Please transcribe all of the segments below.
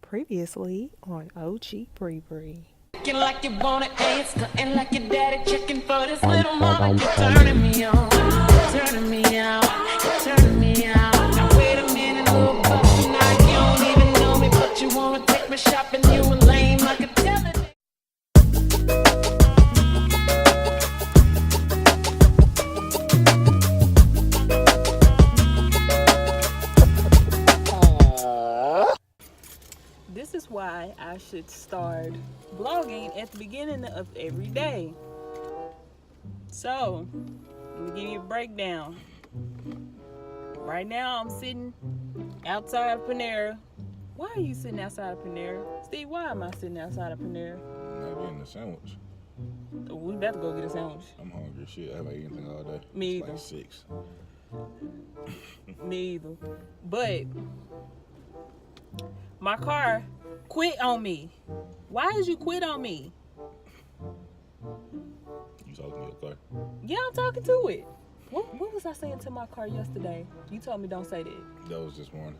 Previously on OgBreeBree. Looking like you want it, ain't stunting like your daddy checking for this little mama. You're turning me on, turning me out, turning me out. Now wait a minute, little buster, now you don't even know me, but you wanna take me shopping, you a lame like a television. This is why I should start vlogging at the beginning of every day. So, let me give you a breakdown. Right now, I'm sitting outside of Panera. Why are you sitting outside of Panera? Steve, why am I sitting outside of Panera? I'm not getting a sandwich. We about to go get a sandwich. I'm hungry as shit. I haven't eaten anything all day. Me It's either. like 6. Me either. But my car quit on me. Why did you quit on me? You talking to your car? Yeah, I'm talking to it. What was I saying to my car yesterday? You told me don't say that. That was this morning.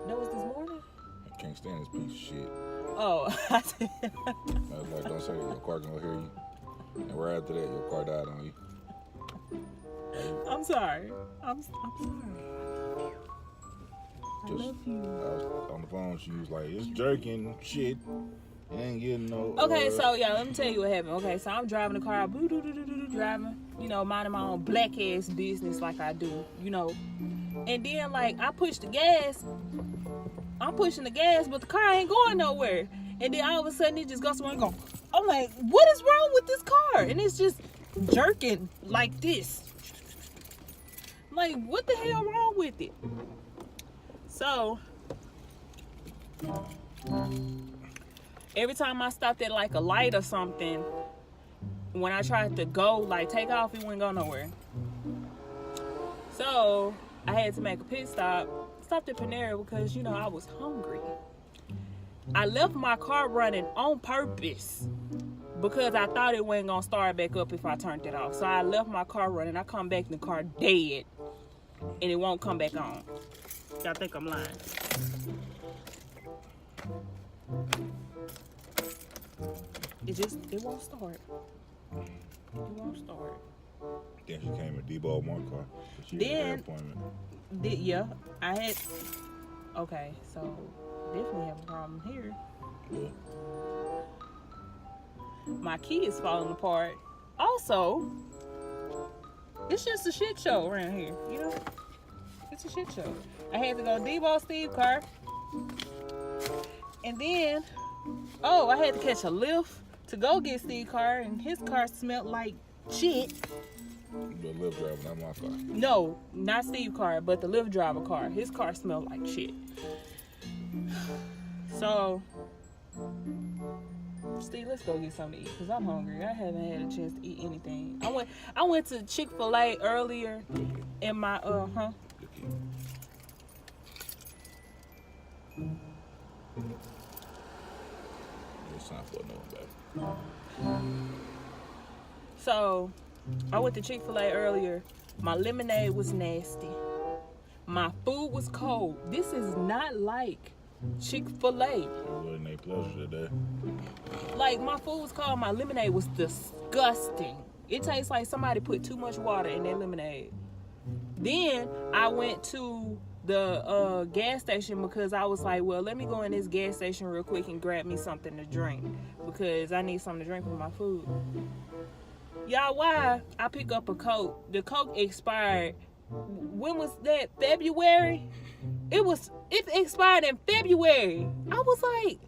That was this morning? I can't stand this piece of shit. Oh, I said, I was like, don't say that. Your car gonna hear you. And right after that, your car died on you. I'm sorry. I'm sorry. I love you. I was on the phone. She was like, it's jerking shit. It ain't getting no. Okay, so yeah, let me tell you what happened. Okay, so I'm driving the car, driving, minding my own black ass business like I do, And then like I push the gas. I'm pushing the gas, but the car ain't going nowhere. And then all of a sudden it just goes somewhere and go. I'm like, what is wrong with this car? And it's just jerking like this. I'm like, what the hell wrong with it? So every time I stopped at like a light or something, when I tried to go, like take off, it wouldn't go nowhere. So I had to make a pit stop. Stopped at Panera because, I was hungry. I left my car running on purpose because I thought it wasn't going to start back up if I turned it off. So I left my car running. I come back and the car dead. And it won't come back on. Y'all think I'm lying. It won't start. It won't start. Then she came and deballed my car. She had an appointment. Yeah, I had. Okay, so definitely have a problem here. Yeah. My key is falling apart. Also, it's just a shit show around here. It's a shit show. I had to go deball Steve's car, and then I had to catch a lift to go get Steve's car, and his car smelled like shit. The Lyft driver, not my car. No, not Steve's car, but the Lyft driver car. His car smelled like shit. So, Steve, let's go get something to eat because I'm hungry. I haven't had a chance to eat anything. I went to Chick-fil-A earlier in my It's time for another baby. So, I went to Chick-fil-A earlier. My lemonade was nasty. My food was cold. This is not like Chick-fil-A. It wasn't their pleasure today. Like, my food was cold. My lemonade was disgusting. It tastes like somebody put too much water in their lemonade. Then, I went to the gas station because I was like, well, let me go in this gas station real quick and grab me something to drink because I need something to drink with my food. Y'all, why I pick up a Coke? The Coke expired. When was that? February? It expired in February. I was like,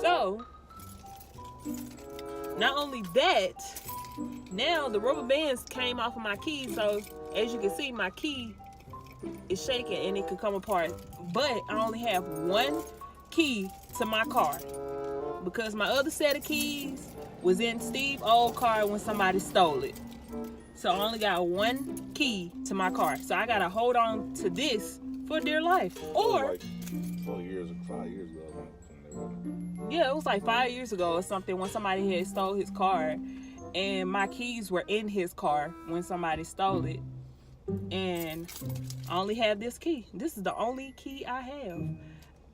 so not only that, now the rubber bands came off of my key. So as you can see, my key is shaking and it could come apart. But I only have one key to my car, because my other set of keys was in Steve's old car when somebody stole it. So I only got one key to my car. So I gotta hold on to this for dear life. Or like 5 years ago. yeah, it was like 5 years ago or something when somebody had stole his car. and my keys were in his car when somebody stole it. And I only have this key. This is the only key I have.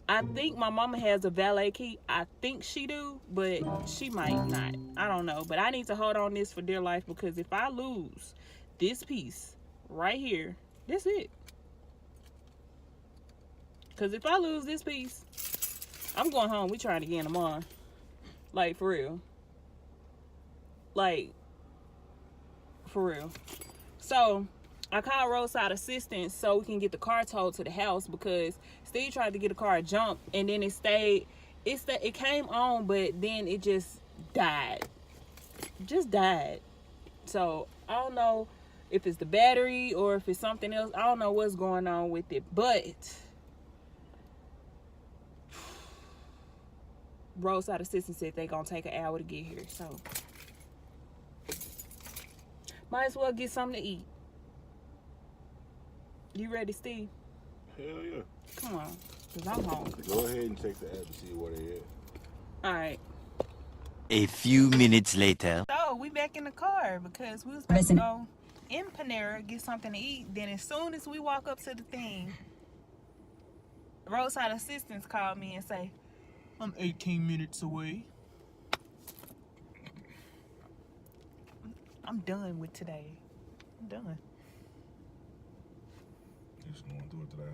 I think my mama has a valet key. I think she do, but she might not. I don't know. But I need to hold on this for dear life, because if I lose this piece right here, that's it. Because if I lose this piece, I'm going home. We trying again tomorrow. Like, for real. Like, for real. So I called roadside assistance so we can get the car towed to the house, because Steve tried to get the car jumped, and then it came on, but then it just died. Just died. So I don't know if it's the battery or if it's something else. I don't know what's going on with it, but roadside assistance said they gonna take an hour to get here, so might as well get something to eat. You ready, Steve? Hell yeah. Come on, because I'm hungry. Go ahead and take the app and see what it is. All right. A few minutes later. So we back in the car because we was about to go in Panera, get something to eat. Then as soon as we walk up to the thing, roadside assistance called me and say, I'm 18 minutes away. I'm done with today. I'm done. Just going through it today,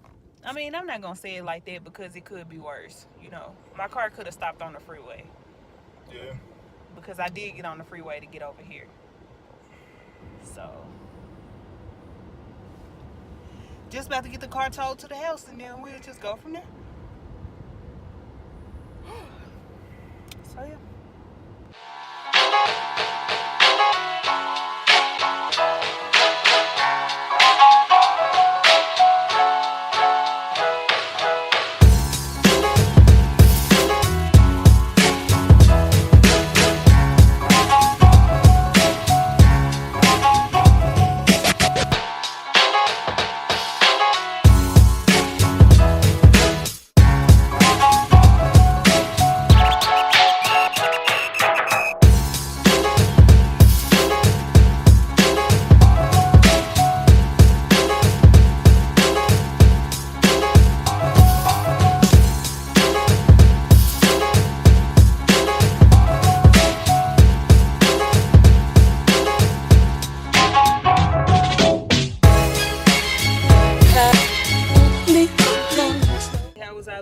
huh? I mean, I'm not going to say it like that because it could be worse. You know, my car could have stopped on the freeway. Yeah. Because I did get on the freeway to get over here. So, just about to get the car towed to the house, and then we'll just go from there. So, yeah.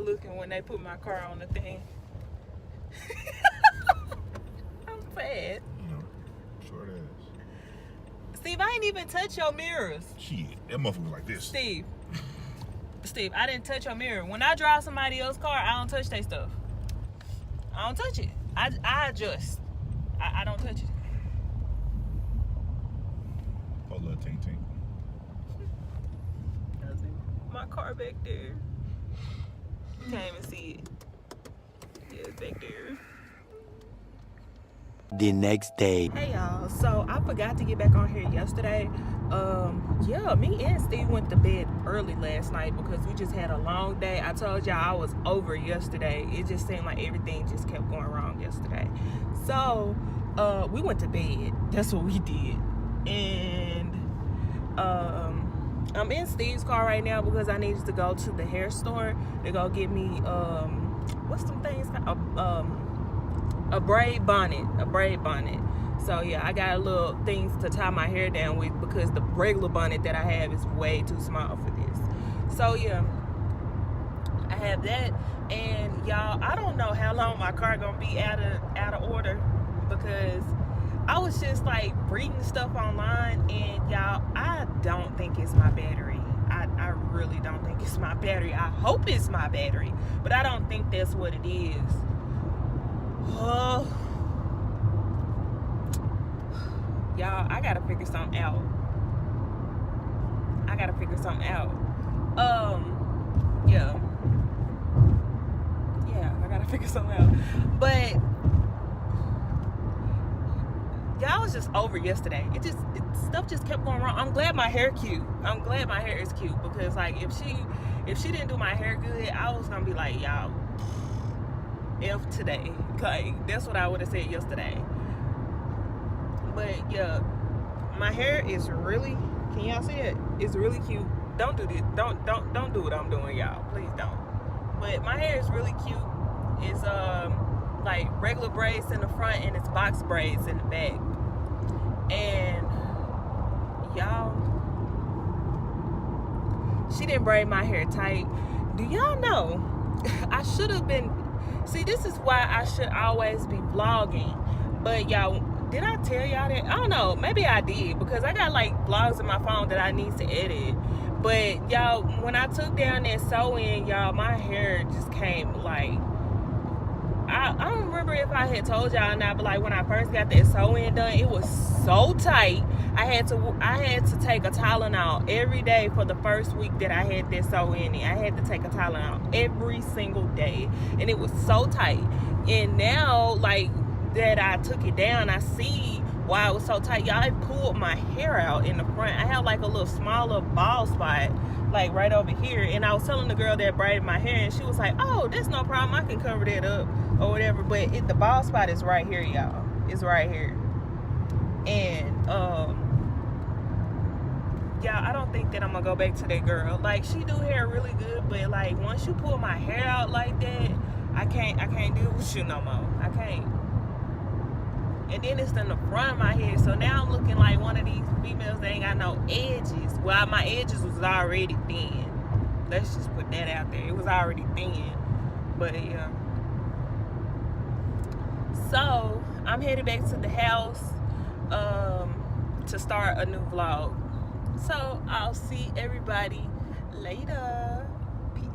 Looking when they put my car on the thing. I'm sad. You know, short ass. Steve, I ain't even touch your mirrors. Shit, that motherfucker was like this. Steve, I didn't touch your mirror. When I drive somebody else's car, I don't touch their stuff. I don't touch it. I adjust. I don't touch it. Oh, little tink tink. My car back there. You can't even see it. Yeah, it's back there. The next day. Hey y'all, so I forgot to get back on here yesterday. Yeah, me and Steve went to bed early last night because we just had a long day. I told y'all I was over yesterday. It just seemed like everything just kept going wrong yesterday. So we went to bed. That's what we did. And I'm in Steve's car right now because I needed to go to the hair store to go get me what's some things called? A braid bonnet. So yeah, I got a little things to tie my hair down with because the regular bonnet that I have is way too small for this. So yeah, I have that. And y'all, I don't know how long my car gonna be out of order because I was just like reading stuff online, and y'all, I don't think it's my battery. I really don't think it's my battery. I hope it's my battery, but I don't think that's what it is. Oh, y'all, I gotta figure something out. Yeah. I gotta figure something out. But y'all was just over yesterday. Stuff just kept going wrong. I'm glad my hair cute. I'm glad my hair is cute because like if she didn't do my hair good, I was gonna be like, y'all, F today. Like that's what I would have said yesterday. But yeah, my hair is really, can y'all see it? It's really cute. Don't do this. Don't do what I'm doing, y'all. Please don't. But my hair is really cute. It's like regular braids in the front and it's box braids in the back. And y'all, she didn't braid my hair tight. Do y'all know? I should have been. See, this is why I should always be vlogging. But y'all, did I tell y'all that? I don't know. Maybe I did, because I got like vlogs on my phone that I need to edit. But y'all, when I took down that sew-in, y'all, my hair just came like, I don't remember if I had told y'all or not, but like when I first got that sew-in done, it was so tight. I had to take a Tylenol every day for the first week that I had that sew-in. I had to take a Tylenol every single day, and it was so tight. And now, like that I took it down, I see why it was so tight. Y'all, it pulled my hair out in the front. I have like a little smaller bald spot, like right over here. And I was telling the girl that braided my hair, and she was like, "Oh, that's no problem. I can cover that up or whatever." But the bald spot is right here, y'all. It's right here. And y'all, I don't think that I'm gonna go back to that girl. Like, she do hair really good, but like once you pull my hair out like that, I can't deal with you no more. I can't. And then it's in the front of my head, so now I'm looking like one of these females that ain't got no edges. Well, my edges was already thin. Let's just put that out there. It was already thin. But yeah. So I'm headed back to the house to start a new vlog. So I'll see everybody later. Peace.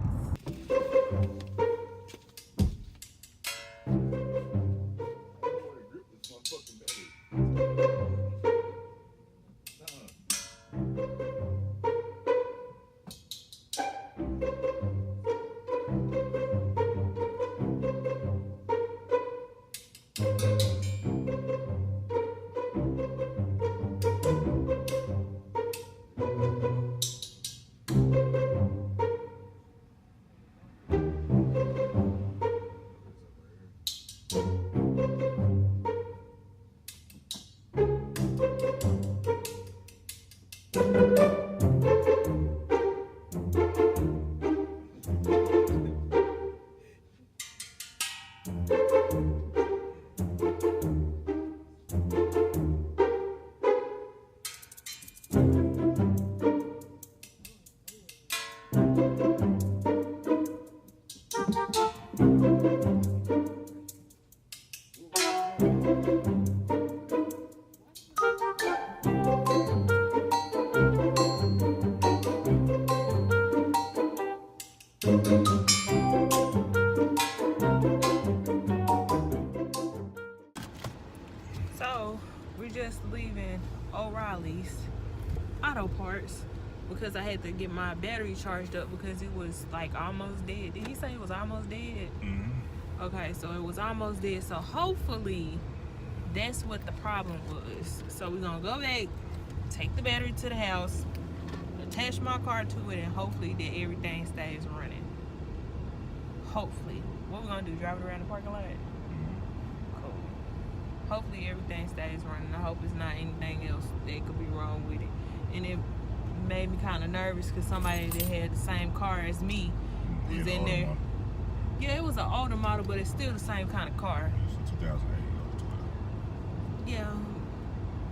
So we're just leaving O'Reilly's Auto Parts because I had to get my battery charged up because it was like almost dead. Did he say it was almost dead? Mm-hmm. Okay, so it was almost dead. So hopefully that's what the problem was. So we're gonna go back, take the battery to the house, attach my car to it, and hopefully that everything stays running. Hopefully. What we gonna do, drive it around the parking lot? Cool. Hopefully everything stays running. I hope it's not anything else that could be wrong with it. And it made me kind of nervous because somebody that had the same car as me was in there. Model. Yeah, it was an older model, but it's still the same kind of car. It's a 2008. Yeah,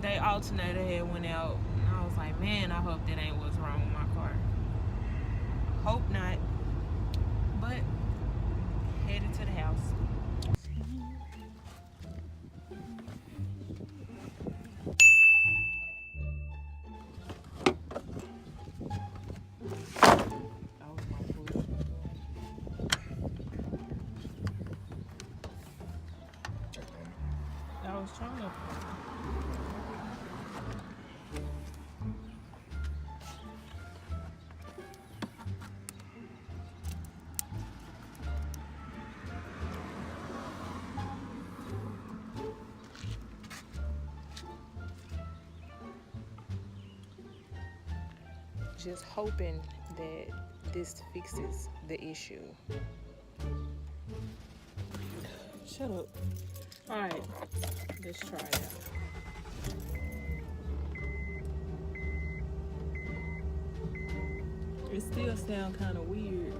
they alternator had went out, and I was like, man, I hope that ain't what's wrong with my car. Hope not. But headed to the house. I was trying to. Just hoping that this fixes the issue. Shut up. All right, let's try it out. It still sound kind of weird.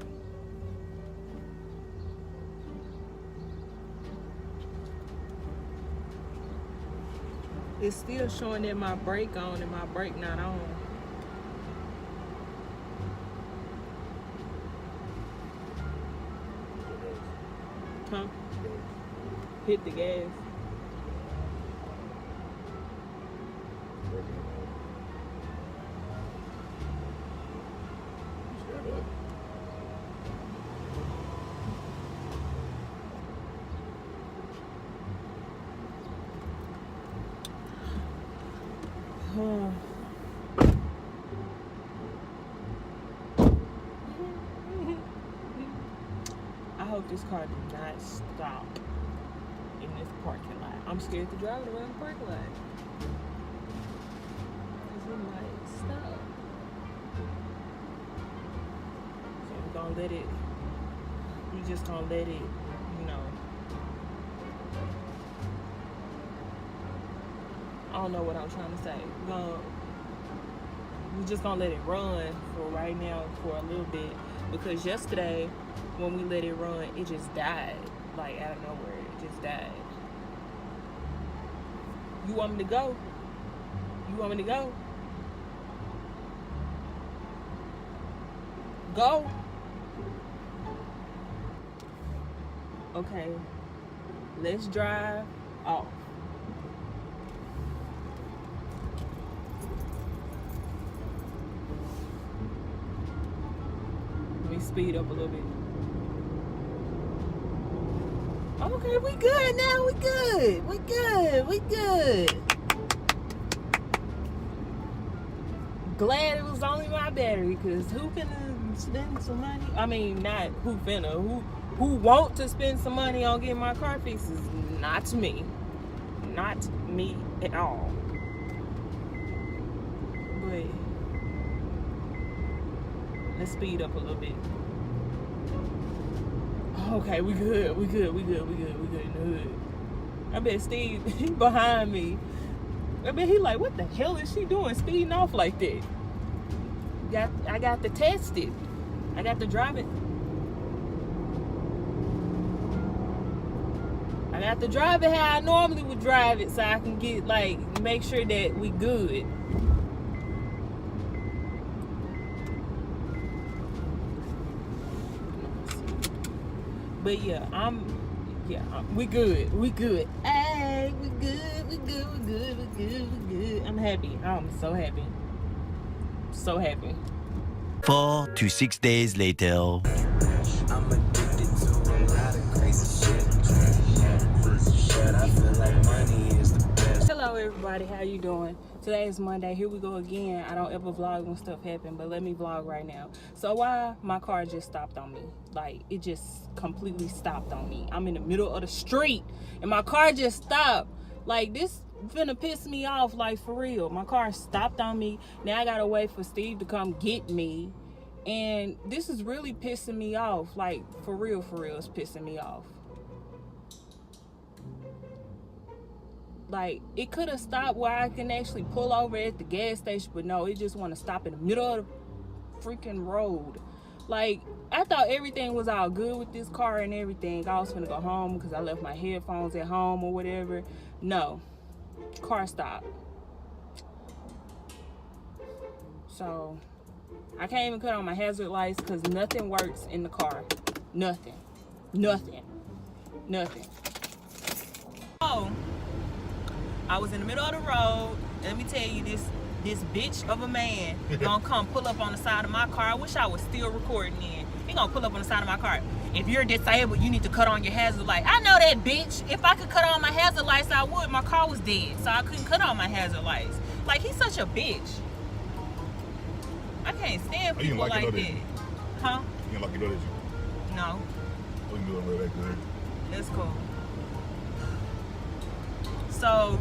It's still showing that my brake on and my brake not on. Huh? Hit the gas. I hope this car does not stop in this parking lot. I'm scared to drive it around the parking lot. Because it might stop. So we're gonna let it, we're just gonna let it, you know. I don't know what I'm trying to say. We're just gonna let it run for right now for a little bit, because yesterday when we let it run, it just died, like out of nowhere. It just died. You want me to go? You want me to go? Go. Okay, let's drive off. Let me speed up a little bit. Okay, we good now. We good. We good. We good. Glad it was only my battery, because who finna spend some money? I mean, not who finna. Who want to spend some money on getting my car fixes? Not me. Not me at all. But let's speed up a little bit. Okay, we good, we good, we good, we good, we good in the hood. I bet Steve, he behind me. I bet he like, what the hell is she doing speeding off like that? I got to test it. I got to drive it. I got to drive it how I normally would drive it, so I can get, like, make sure that we good. But yeah, we good. We good. Hey, we good. We good. We good. We good. We good. I'm happy. I'm so happy. So happy. 4 to 6 days later. I'm addicted to a lot of crazy shit. But I feel like money is the best. Hello everybody, how you doing? Today is Monday. Here we go again. I don't ever vlog when stuff happens, but let me vlog right now. So why my car just stopped on me? Like, it just completely stopped on me. I'm in the middle of the street and my car just stopped. Like, this finna piss me off, like, for real. My car stopped on me. Now I gotta wait for Steve to come get me, and this is really pissing me off. Like, for real, it's pissing me off. Like, it could have stopped where I can actually pull over at the gas station, but no, it just want to stop in the middle of the freaking road. Like, I thought everything was all good with this car and everything. I was gonna go home because I left my headphones at home or whatever. No, car stopped. So I can't even cut on my hazard lights because nothing works in the car. Nothing. Oh, I was in the middle of the road. Let me tell you, this bitch of a man gonna come pull up on the side of my car. I wish I was still recording in. He gonna pull up on the side of my car. If you're disabled, you need to cut on your hazard light. I know that, bitch. If I could cut on my hazard lights, I would. My car was dead, so I couldn't cut on my hazard lights. Like, he's such a bitch. I can't stand people like that. Huh? You ain't like it, No. We can do it right there. That's cool. So,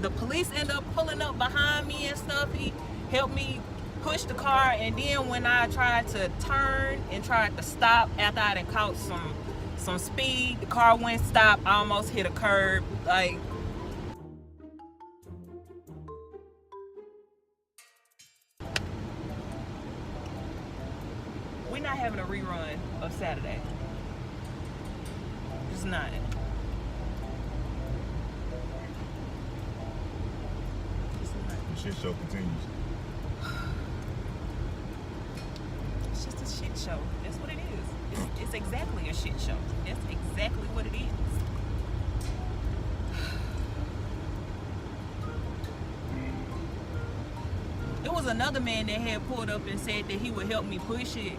the police end up pulling up behind me and stuff. He helped me push the car, and then when I tried to turn and tried to stop after I had caught some speed, the car went stop. I almost hit a curb. Like, We're not having a rerun of Saturday. It's not. The shit show continues. It's just a shit show. That's what it is. It's exactly a shit show. That's exactly what it is. There was another man that had pulled up and said that he would help me push it,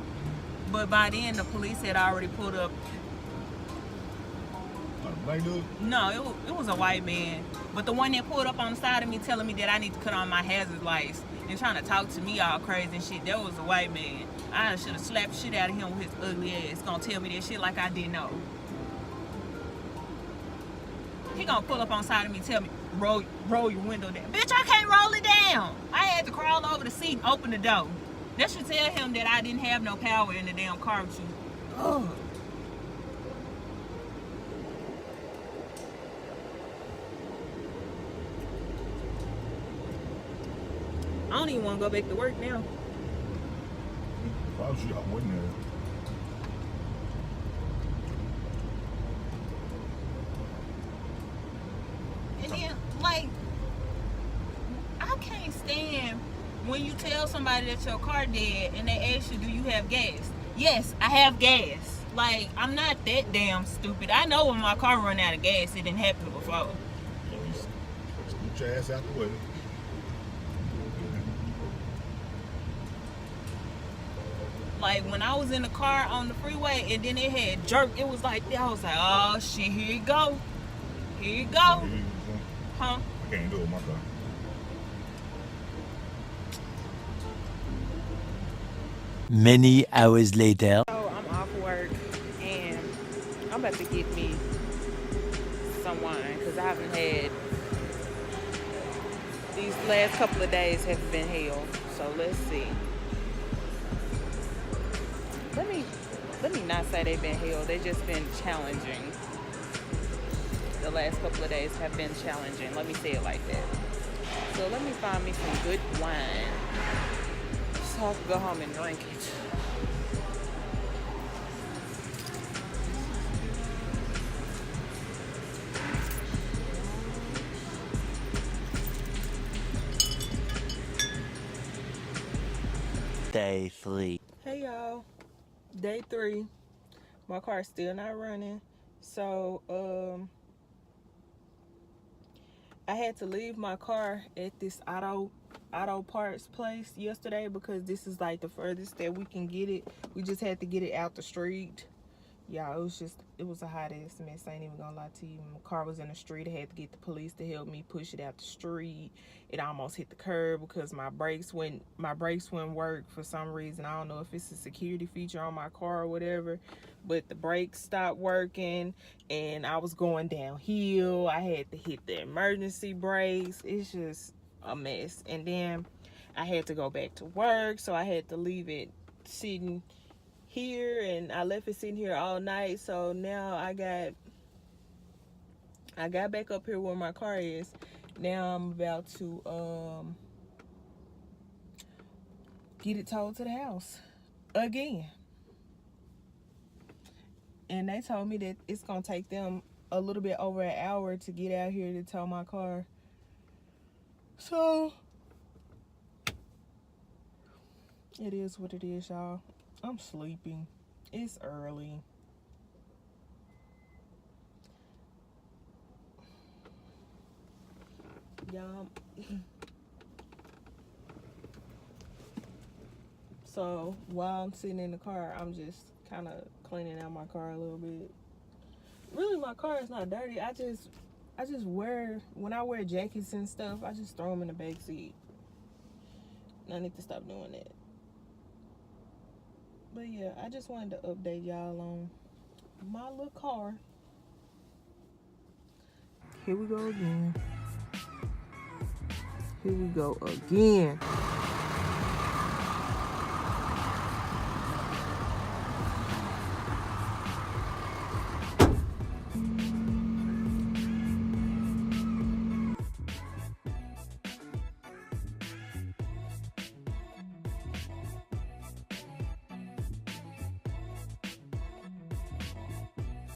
but by then the police had already pulled up. Black dude? No, it was a white man, but the one that pulled up on the side of me telling me that I need to cut on my hazard lights and trying to talk to me all crazy and shit, that was a white man. I should have slapped shit out of him with his ugly ass. Gonna tell me that shit like I didn't know. He gonna pull up on the side of me and tell me, roll your window down. Bitch, I can't roll it down. I had to crawl over the seat and open the door. That should tell him that I didn't have no power in the damn car with you. Ugh. I don't even want to go back to work now. If I was you, I wouldn't have. And then, like, I can't stand when you tell somebody that your car dead and they ask you, do you have gas? Yes, I have gas. Like, I'm not that damn stupid. I know when my car run out of gas, it didn't happen before. So you scoot your ass out the way. Like, when I was in the car on the freeway and then it had jerked, it was like, I was like, oh shit, here you go. Here you go. Huh? I can't do it with my car. Many hours later. So I'm off work and I'm about to get me some wine because I haven't had, these last couple of days have been hell. So let's see. Let me not say they've been hell. They've just been challenging. The last couple of days have been challenging. Let me say it like that. So let me find me some good wine so I can go home and drink it. Day 3. Hey y'all, day 3. My car's still not running, so I had to leave my car at this auto parts place yesterday because this is like the furthest that we can get it. We just had to get it out the street. Yeah, it was a hot ass mess. I ain't even gonna lie to you. My car was in the street. I had to get the police to help me push it out the street. It almost hit the curb because my brakes wouldn't work for some reason. I don't know if it's a security feature on my car or whatever, but the brakes stopped working and I was going downhill. I had to hit the emergency brakes. It's just a mess. And then I had to go back to work, so I had to leave it sitting here, and I left it sitting here all night. So now I got back up here where my car is. Now I'm about to get it towed to the house again. And they told me that it's gonna take them a little bit over an hour to get out here to tow my car. So it is what it is, y'all. I'm sleeping. It's early. Y'all. So while I'm sitting in the car, I'm just kind of cleaning out my car a little bit. Really, my car is not dirty. I just when I wear jackets and stuff, I just throw them in the back seat. And I need to stop doing that. But yeah, I just wanted to update y'all on my little car. Here we go again. Here we go again.